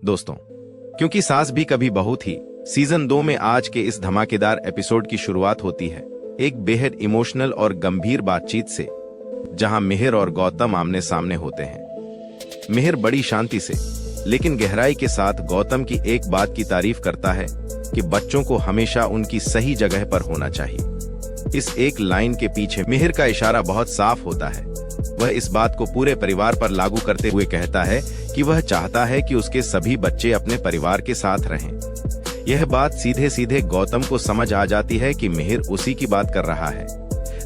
दोस्तों, क्योंकि सास भी कभी बहू थी सीजन 2 में आज के इस धमाकेदार एपिसोड की शुरुआत होती है एक बेहद इमोशनल और गंभीर बातचीत से, जहां मिहिर और गौतम आमने सामने होते हैं। मिहिर बड़ी शांति से लेकिन गहराई के साथ गौतम की एक बात की तारीफ करता है कि बच्चों को हमेशा उनकी सही जगह पर होना चाहिए। इस एक लाइन के पीछे मिहिर का इशारा बहुत साफ होता है। वह इस बात को पूरे परिवार पर लागू करते हुए कहता है कि वह चाहता है कि उसके सभी बच्चे अपने परिवार के साथ रहें। यह बात सीधे सीधे गौतम को समझ आ जाती है कि मिहिर उसी की बात कर रहा है,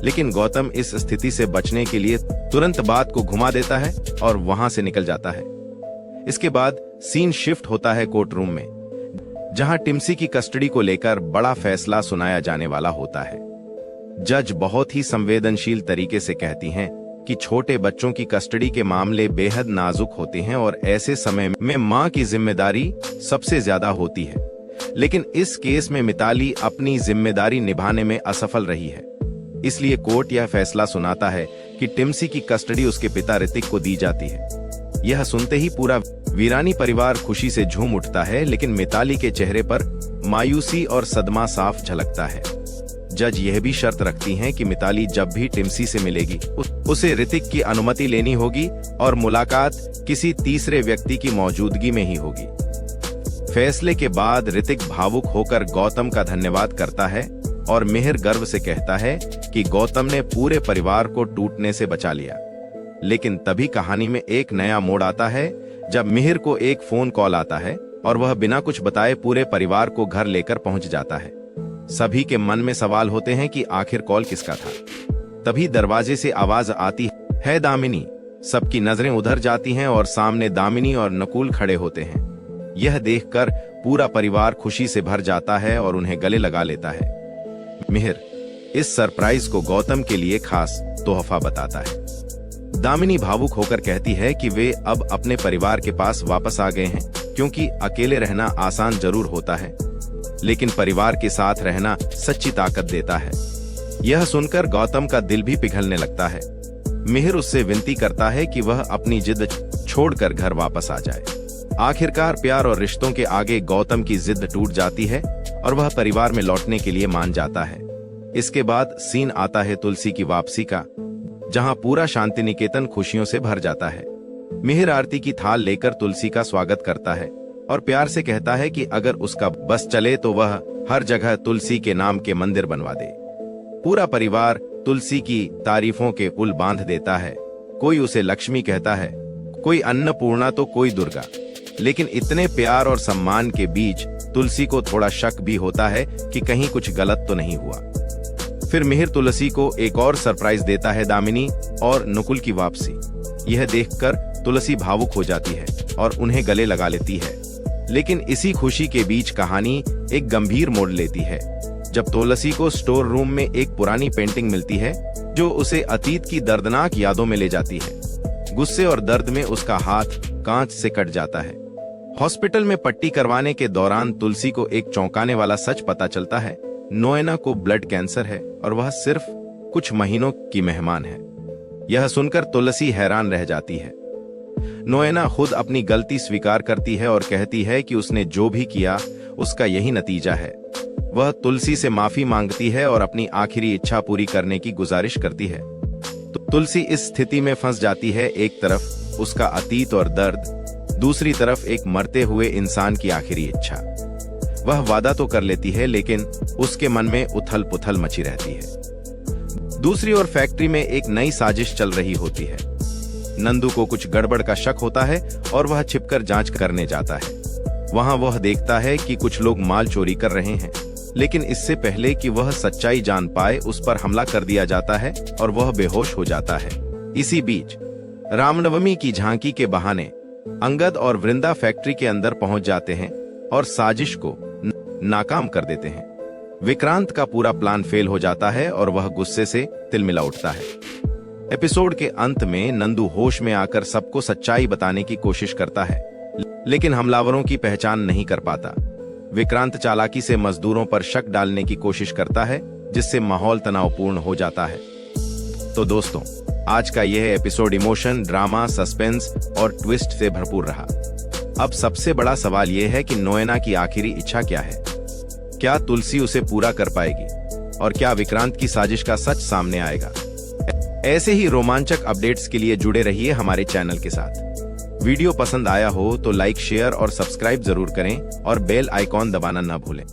लेकिन गौतम इस स्थिति से बचने के लिए तुरंत बात को घुमा देता है और वहां से निकल जाता है। इसके बाद सीन शिफ्ट होता है कोर्ट रूम में, जहां टिम्सी की कस्टडी को लेकर बड़ा फैसला सुनाया जाने वाला होता है। जज बहुत ही संवेदनशील तरीके से कहती हैं कि छोटे बच्चों की कस्टडी के मामले बेहद नाजुक होते हैं और ऐसे समय में मां की जिम्मेदारी सबसे ज्यादा होती है। लेकिन इस केस में मिताली अपनी जिम्मेदारी निभाने में असफल रही है, इसलिए कोर्ट यह फैसला सुनाता है कि टिम्सी की कस्टडी उसके पिता ऋतिक को दी जाती है। यह सुनते ही पूरा वीरानी परिवार खुशी से झूम उठता है, लेकिन मिताली के चेहरे पर मायूसी और सदमा साफ झलकता है। जज यह भी शर्त रखती हैं कि मिताली जब भी टिम्सी से मिलेगी उसे ऋतिक की अनुमति लेनी होगी और मुलाकात किसी तीसरे व्यक्ति की मौजूदगी में ही होगी। फैसले के बाद ऋतिक भावुक होकर गौतम का धन्यवाद करता है और मिहिर गर्व से कहता है कि गौतम ने पूरे परिवार को टूटने से बचा लिया। लेकिन तभी कहानी में एक नया मोड़ आता है, जब मिहिर को एक फोन कॉल आता है और वह बिना कुछ बताए पूरे परिवार को घर लेकर पहुंच जाता है। सभी के मन में सवाल होते हैं कि आखिर कॉल किसका था। तभी दरवाजे से आवाज आती है दामिनी। सबकी नजरें उधर जाती हैं और सामने दामिनी और नकुल खड़े होते हैं। यह देखकर पूरा परिवार खुशी से भर जाता है और उन्हें गले लगा लेता है। मिहिर इस सरप्राइज को गौतम के लिए खास तोहफा बताता है। दामिनी भावुक होकर कहती है कि वे अब अपने परिवार के पास वापस आ गए हैं, क्योंकि अकेले रहना आसान जरूर होता है, लेकिन परिवार के साथ रहना सच्ची ताकत देता है। यह सुनकर गौतम का दिल भी पिघलने लगता है। मिहिर उससे विनती करता है कि वह अपनी जिद छोड़कर घर वापस आ जाए। आखिरकार प्यार और रिश्तों के आगे गौतम की जिद टूट जाती है और वह परिवार में लौटने के लिए मान जाता है। इसके बाद सीन आता है तुलसी की वापसी का, जहां पूरा शांति निकेतन खुशियों से भर जाता है। मिहिर आरती की थाल लेकर तुलसी का स्वागत करता है और प्यार से कहता है कि अगर उसका बस चले तो वह हर जगह तुलसी के नाम के मंदिर बनवा दे। पूरा परिवार तुलसी की तारीफों के पुल बांध देता है। कोई उसे लक्ष्मी कहता है, कोई अन्नपूर्णा तो कोई दुर्गा। लेकिन इतने प्यार और सम्मान के बीच तुलसी को थोड़ा शक भी होता है कि कहीं कुछ गलत तो नहीं हुआ। फिर मिहिर तुलसी को एक और सरप्राइज देता है, दामिनी और नकुल की वापसी। यह देखकर तुलसी भावुक हो जाती है और उन्हें गले लगा लेती है। लेकिन इसी खुशी के बीच कहानी एक गंभीर मोड़ लेती है, जब तुलसी को स्टोर रूम में एक पुरानी पेंटिंग मिलती है जो उसे अतीत की दर्दनाक यादों में ले जाती है। गुस्से और दर्द में उसका हाथ कांच से कट जाता है। हॉस्पिटल में पट्टी करवाने के दौरान तुलसी को एक चौंकाने वाला सच पता चलता है। नोएना को ब्लड कैंसर है और वह सिर्फ कुछ महीनों की मेहमान है। यह सुनकर तुलसी हैरान रह जाती है। नोएना खुद अपनी गलती स्वीकार करती है और कहती है कि उसने जो भी किया उसका यही नतीजा है। वह तुलसी से माफी मांगती है और अपनी आखिरी इच्छा पूरी करने की गुजारिश करती है। तो तुलसी इस स्थिति में फंस जाती है, एक तरफ उसका अतीत और दर्द, दूसरी तरफ एक मरते हुए इंसान की आखिरी इच्छा। वह वादा तो कर लेती है, लेकिन उसके मन में उथल पुथल मची रहती है। दूसरी ओर फैक्ट्री में एक नई साजिश चल रही होती है। नंदू को कुछ गड़बड़ का शक होता है और वह छिपकर जांच करने जाता है। वहां वह देखता है कि कुछ लोग माल चोरी कर रहे हैं, लेकिन इससे पहले कि वह सच्चाई जान पाए उस पर हमला कर दिया जाता है और वह बेहोश हो जाता है। इसी बीच रामनवमी की झांकी के बहाने अंगद और वृंदा फैक्ट्री के अंदर पहुंच जाते हैं और साजिश को नाकाम कर देते हैं। विक्रांत का पूरा प्लान फेल हो जाता है और वह गुस्से से तिलमिला उठता है। एपिसोड के अंत में नंदू होश में आकर सबको सच्चाई बताने की कोशिश करता है, लेकिन हमलावरों की पहचान नहीं कर पाता। विक्रांत चालाकी से मजदूरों पर शक डालने की कोशिश करता है, जिससे माहौल तनावपूर्ण हो जाता है। तो दोस्तों, आज का यह एपिसोड इमोशन, ड्रामा, सस्पेंस और ट्विस्ट से भरपूर रहा। अब सबसे बड़ा सवाल यह है कि नोएना की आखिरी इच्छा क्या है। क्या तुलसी उसे पूरा कर पाएगी और क्या विक्रांत की साजिश का सच सामने आएगा। ऐसे ही रोमांचक अपडेट्स के लिए जुड़े रहिए हमारे चैनल के साथ। वीडियो पसंद आया हो तो लाइक, शेयर और सब्सक्राइब जरूर करें और बेल आइकॉन दबाना न भूलें।